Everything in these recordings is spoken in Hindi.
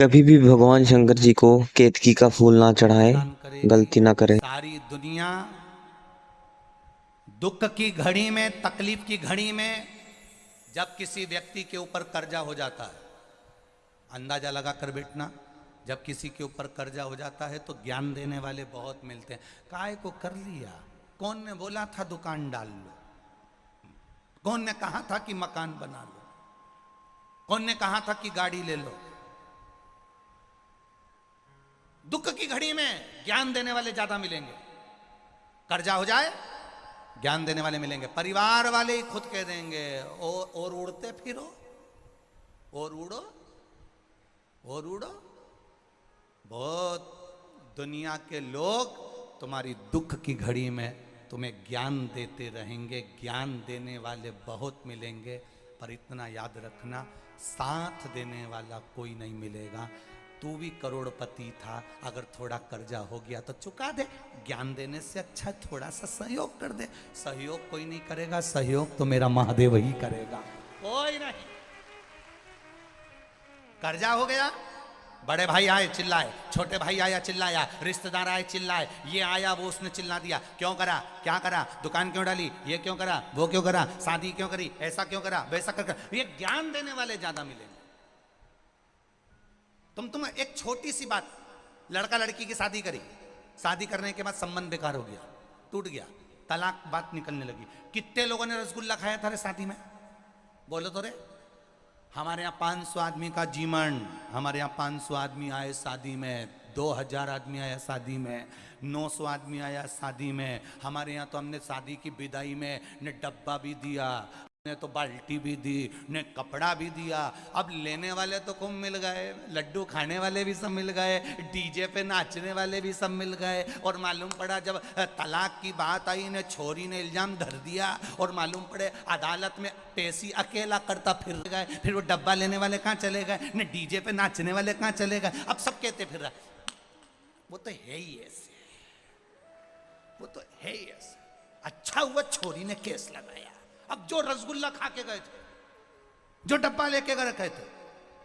कभी भी भगवान शंकर जी को केतकी का फूल ना चढ़ाए, प्रदान करेगी। गलती ना करे। सारी दुनिया दुख की घड़ी में, तकलीफ की घड़ी में, जब किसी व्यक्ति के ऊपर कर्जा हो जाता है, अंदाजा लगा कर बैठना, जब किसी के ऊपर कर्जा हो जाता है तो ज्ञान देने वाले बहुत मिलते हैं। काय को कर लिया? कौन ने बोला था दुकान डाल लो? कौन ने कहा था कि मकान बना लो? कौन ने कहा था कि गाड़ी ले लो? दुख की घड़ी में ज्ञान देने वाले ज्यादा मिलेंगे। कर्जा हो जाए, ज्ञान देने वाले मिलेंगे। परिवार वाले ही खुद कह देंगे और उड़ते फिरो, और उड़ो, और उड़ो। बहुत दुनिया के लोग तुम्हारी दुख की घड़ी में तुम्हें ज्ञान देते रहेंगे। ज्ञान देने वाले बहुत मिलेंगे, पर इतना याद रखना, साथ देने वाला कोई नहीं मिलेगा। तू भी करोड़पति था, अगर थोड़ा कर्जा हो गया तो चुका दे। ज्ञान देने से अच्छा थोड़ा सा सहयोग कर दे। सहयोग कोई नहीं करेगा, सहयोग तो मेरा महादेव ही करेगा, कोई नहीं। कर्जा हो गया, बड़े भाई आए चिल्लाए, छोटे भाई आया चिल्लाया, रिश्तेदार आए चिल्लाए, ये आया वो उसने चिल्ला दिया। क्यों करा? क्या करा? दुकान क्यों डाली? ये क्यों करा? वो क्यों करा? शादी क्यों करी? ऐसा क्यों करा? वैसा कर। ये ज्ञान देने वाले ज्यादा मिलेंगे। तुम एक छोटी सी बात, लड़का लड़की की शादी करी, शादी करने के बाद संबंध बेकार हो गया, टूट गया, तलाक बात निकलने लगी। कितने लोगों ने रसगुल्ला खाया था रे शादी में? बोलो तो रे। हमारे यहाँ 500 आदमी का जीवन, हमारे यहाँ 500 आदमी आए शादी में, 2000 आदमी आया शादी में, 900 आदमी आया शादी में। हमारे यहाँ तो हमने शादी की विदाई में ने डब्बा भी दिया, ने तो बाल्टी भी दी, ने कपड़ा भी दिया। अब लेने वाले तो खूब मिल गए, लड्डू खाने वाले भी सब मिल गए, डीजे पे नाचने वाले भी सब मिल गए। और मालूम पड़ा जब तलाक की बात आई ने छोरी ने इल्जाम धर दिया, और मालूम पड़े अदालत में पेशी अकेला करता फिर गए। फिर वो डब्बा लेने वाले कहाँ चले गए, ने डीजे पे नाचने वाले कहाँ चले गए। अब सब कहते फिर रहा वो तो है ही ऐसे, वो तो है ही ऐसे। अच्छा हुआ छोरी ने केस लगाया। अब जो रसगुल्ला खा के गए थे, जो डब्बा लेके गए थे,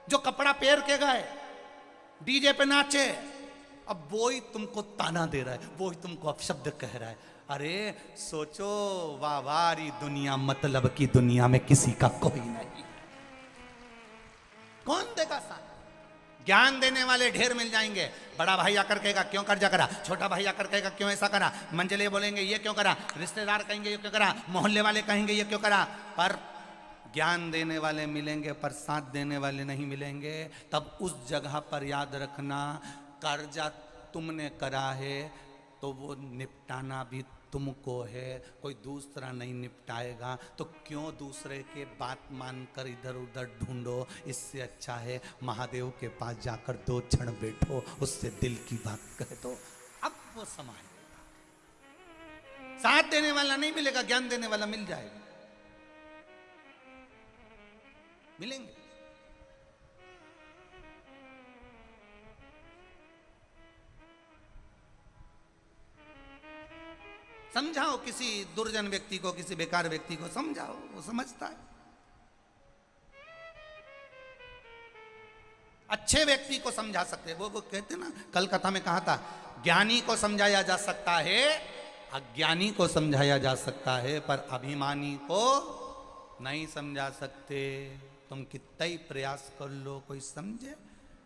जो कपड़ा पहन के गए, डीजे पे नाचे, अब वो ही तुमको ताना दे रहा है, वो ही तुमको अपशब्द कह रहा है। अरे सोचो, वावारी दुनिया, मतलब की दुनिया में किसी का कोई नहीं। कौन देगा साथ? ज्ञान देने वाले ढेर मिल जाएंगे। बड़ा भाई आकर कहेगा क्यों कर्जा करा, छोटा भाई आकर कहेगा क्यों ऐसा करा, मंजले बोलेंगे ये क्यों करा, रिश्तेदार कहेंगे ये क्यों करा, मोहल्ले वाले कहेंगे ये क्यों करा। पर ज्ञान देने वाले मिलेंगे, पर साथ देने वाले नहीं मिलेंगे। तब उस जगह पर याद रखना, कर्जा तुमने करा है तो वो निपटाना भी तुमको है, कोई दूसरा नहीं निपटाएगा। तो क्यों दूसरे के बात मानकर इधर उधर ढूंढो? इससे अच्छा है महादेव के पास जाकर 2 क्षण बैठो, उससे दिल की बात कह दो, अब वो समाएगा। साथ देने वाला नहीं मिलेगा, ज्ञान देने वाला मिल जाएगा, मिलेंगे। समझाओ किसी दुर्जन व्यक्ति को, किसी बेकार व्यक्ति को समझाओ, वो समझता है। अच्छे व्यक्ति को समझा सकते हैं। वो कहते ना, कल कथा में कहा था, ज्ञानी को समझाया जा सकता है, अज्ञानी को समझाया जा सकता है, पर अभिमानी को नहीं समझा सकते। तुम कितना ही प्रयास कर लो, कोई समझे?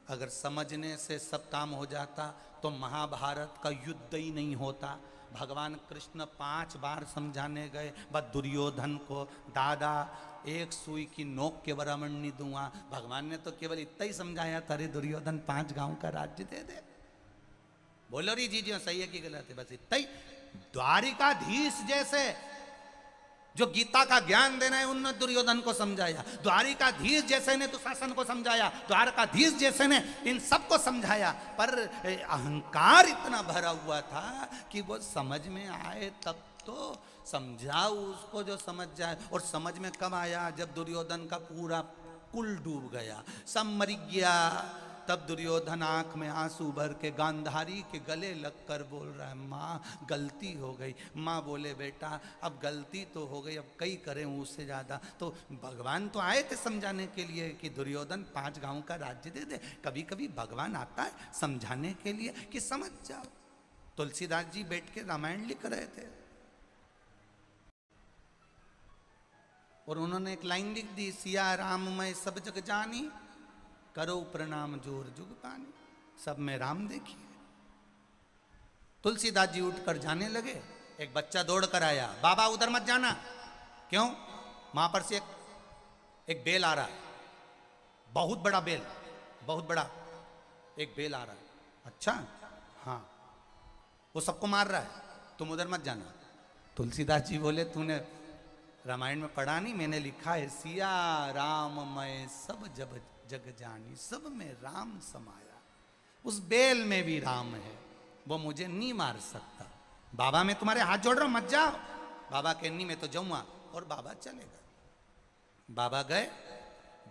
अगर समझने से सब काम हो जाता तो महाभारत का युद्ध ही नहीं होता। भगवान कृष्ण 5 बार समझाने गए, बस दुर्योधन को, दादा एक सुई की नोक के बराबर नहीं दूंगा। भगवान ने तो केवल इतना ही समझाया था, रे दुर्योधन 5 गांव का राज्य दे दे। बोलो री जी जी सही है कि गलत है? बस इतना ही। द्वारिकाधीश जैसे जो गीता का ज्ञान देना है, उन्होंने दुर्योधन को समझाया। द्वारिकाधीश जैसे ने दुशासन को समझाया, द्वारकाधीश जैसे ने इन सबको समझाया। पर अहंकार इतना भरा हुआ था कि वो समझ में आए तब तो समझाओ उसको जो समझ जाए। और समझ में कब आया? जब दुर्योधन का पूरा कुल डूब गया, सब मर गया। तब दुर्योधन आंख में आंसू भर के गांधारी के गले लगकर बोल रहा है, माँ गलती हो गई। माँ बोले बेटा अब गलती तो हो गई, अब कई करें उससे ज्यादा। तो भगवान तो आए थे समझाने के लिए कि दुर्योधन 5 गांव का राज्य दे दे। कभी कभी भगवान आता है समझाने के लिए कि समझ जाओ। तुलसीदास जी बैठ के रामायण लिख रहे थे और उन्होंने एक लाइन लिख दी, सिया राम मैं सब जग जानी, करो प्रणाम जोर जुग पानी। सब में राम देखिए। तुलसीदास जी उठकर जाने लगे, एक बच्चा दौड़ कर आया, बाबा उधर मत जाना। क्यों? वहां पर से एक बेल आ रहा है, बहुत बड़ा बेल, बहुत बड़ा एक बेल आ रहा है। अच्छा हाँ, वो सबको मार रहा है, तुम उधर मत जाना। तुलसीदास जी बोले तूने रामायण में पढ़ा नहीं? मैंने लिखा है, सिया राम मैं सब जब जग जानी, सब में राम समाया। उस बेल में भी राम है, वो मुझे नहीं मार सकता। बाबा मैं तुम्हारे हाथ जोड़ रहा हूं, मत जाओ। बाबा के नहीं मैं तो जाऊंगा। और बाबा चले गए। बाबा गए,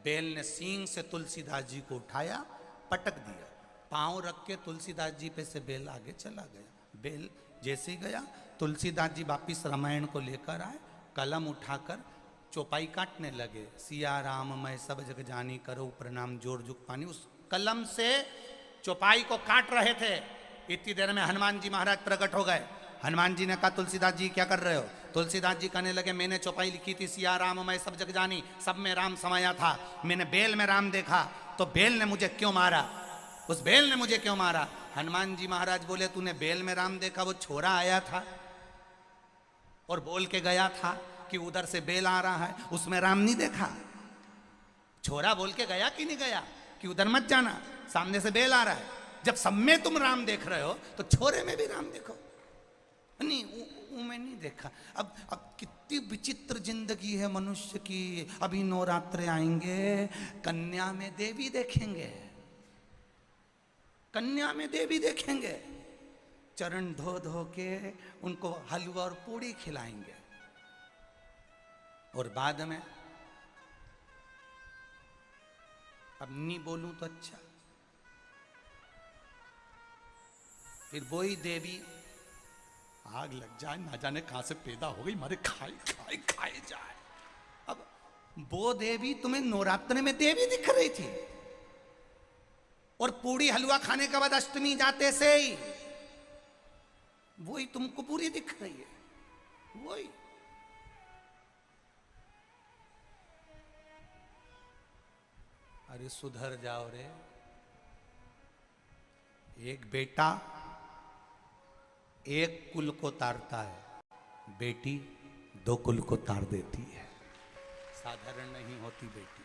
बेल ने सींग से तुलसीदास जी को उठाया, पटक दिया, पांव रख के तुलसीदास जी पे से बेल आगे चला गया। बेल जैसे ही गया, तुलसीदास जी वापिस रामायण को लेकर आए, कलम उठाकर चौपाई काटने लगे। सिया राम मैं सब जग जानी, करो प्रणाम जोर जुग पानी। उस कलम से चौपाई को काट रहे थे, इतनी देर में हनुमान जी महाराज प्रकट हो गए। हनुमान जी ने कहा तुलसीदास जी क्या कर रहे हो? तुलसीदास जी कहने लगे मैंने चौपाई लिखी थी, सिया राम मैं सब जग जानी, सब में राम समाया था। मैंने बेल में राम देखा, तो बेल ने मुझे क्यों मारा? उस बेल ने मुझे क्यों मारा? हनुमान जी महाराज बोले तूने बेल में राम देखा, वो छोरा आया था और बोल के गया था कि उधर से बेल आ रहा है, उसमें राम नहीं देखा। छोरा बोल के गया कि नहीं गया कि उधर मत जाना, सामने से बेल आ रहा है। जब सब में तुम राम देख रहे हो तो छोरे में भी राम देखो। नहीं वो मैं नहीं देखा। अब कितनी विचित्र जिंदगी है मनुष्य की। अभी नवरात्रे आएंगे, कन्या में देवी देखेंगे, कन्या में देवी देखेंगे, चरण धो धो के उनको हलवा और पूड़ी खिलाएंगे। और बाद में अब नहीं बोलूं तो अच्छा, फिर वही देवी आग लग जाए, ना जाने कहां से पैदा हो गई, मारे खाए खाए खाए जाए। अब वो देवी तुम्हें नवरात्रि में देवी दिख रही थी, और पूरी हलवा खाने के बाद अष्टमी जाते से ही वही तुमको पूरी दिख रही है। वही अरे सुधर जाओ रे। एक बेटा एक कुल को तारता है, बेटी 2 कुल को तार देती है। साधारण नहीं होती बेटी।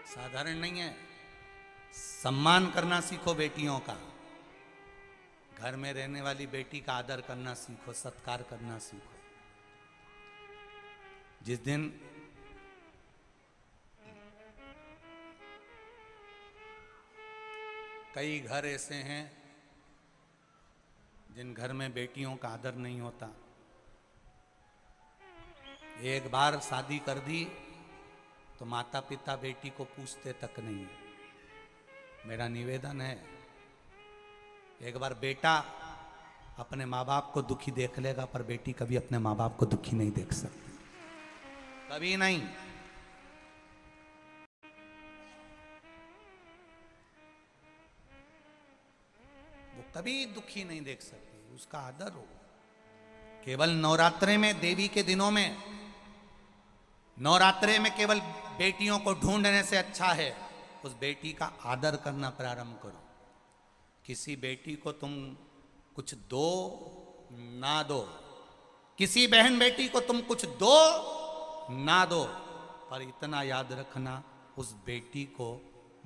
साधारण नहीं है। सम्मान करना सीखो बेटियों का। घर में रहने वाली बेटी का आदर करना सीखो, सत्कार करना सीखो। जिस दिन कई घर ऐसे हैं जिन घर में बेटियों का आदर नहीं होता। एक बार शादी कर दी तो माता पिता बेटी को पूछते तक नहीं। मेरा निवेदन है, एक बार बेटा अपने माँ बाप को दुखी देख लेगा, पर बेटी कभी अपने माँ बाप को दुखी नहीं देख सकती, कभी नहीं। वो कभी दुखी नहीं देख सकती, उसका आदर हो। केवल नवरात्रे में, देवी के दिनों में, नवरात्रे में केवल बेटियों को ढूंढने से अच्छा है उस बेटी का आदर करना प्रारंभ करो। किसी बेटी को तुम कुछ दो ना दो, किसी बहन बेटी को तुम कुछ दो ना दो, पर इतना याद रखना उस बेटी को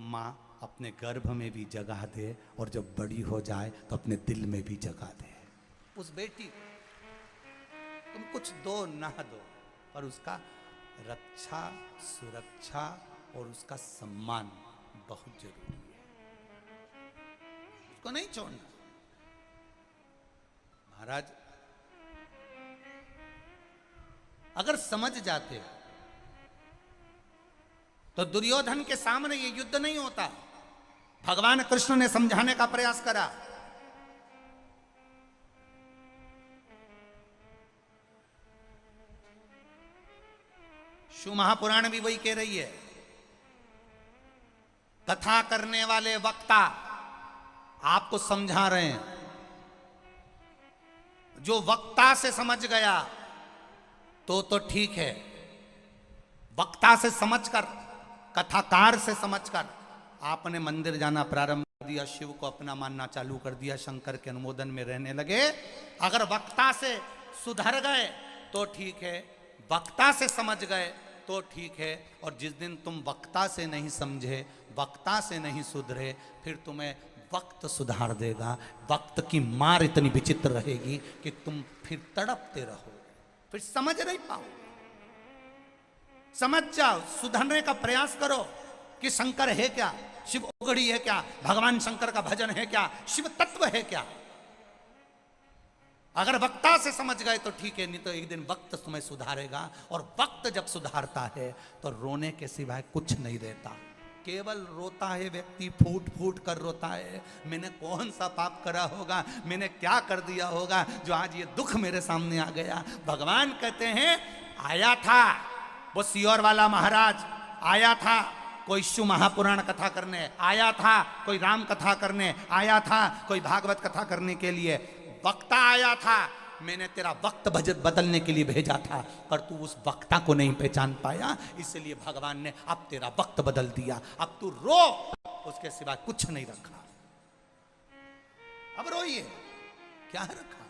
माँ अपने गर्भ में भी जगा दे, और जब बड़ी हो जाए तो अपने दिल में भी जगा दे। उस बेटी को तुम कुछ दो ना दो, पर उसका रक्षा, सुरक्षा और उसका सम्मान बहुत जरूरी है। उसको नहीं छोड़ना। महाराज अगर समझ जाते तो दुर्योधन के सामने ये युद्ध नहीं होता। भगवान कृष्ण ने समझाने का प्रयास करा। शिव महापुराण भी वही कह रही है, कथा करने वाले वक्ता आपको समझा रहे हैं। जो वक्ता से समझ गया तो ठीक है, वक्ता से समझकर, कथाकार से समझकर आपने मंदिर जाना प्रारंभ कर दिया, शिव को अपना मानना चालू कर दिया, शंकर के अनुमोदन में रहने लगे। अगर वक्ता से सुधर गए तो ठीक है, वक्ता से समझ गए तो ठीक है। और जिस दिन तुम वक्ता से नहीं समझे, वक्ता से नहीं सुधरे, फिर तुम्हें वक्त सुधार देगा। वक्त की मार इतनी विचित्र रहेगी कि तुम फिर तड़पते रहो, फिर समझ नहीं पाओ। समझ जाओ, सुधरने का प्रयास करो कि शंकर है क्या, शिव ओगड़ी है क्या, भगवान शंकर का भजन है क्या, शिव तत्व है क्या। अगर वक्ता से समझ गए तो ठीक है, नहीं तो एक दिन वक्त तुम्हें सुधारेगा। और वक्त जब सुधारता है तो रोने के सिवाय कुछ नहीं रहता। केवल रोता है व्यक्ति, फूट फूट कर रोता है, मैंने कौन सा पाप करा होगा, मैंने क्या कर दिया होगा जो आज ये दुख मेरे सामने आ गया। भगवान कहते हैं, आया था वो सियोर वाला महाराज, आया था कोई शिव महापुराण कथा करने, आया था कोई राम कथा करने, आया था कोई भागवत कथा करने के लिए। वक्ता आया था, मैंने तेरा वक्त बदलने के लिए भेजा था, पर तू उस वक्ता को नहीं पहचान पाया, इसलिए भगवान ने अब तेरा वक्त बदल दिया। अब तू रो, उसके सिवा कुछ नहीं रखा। अब रोइए, क्या रखा।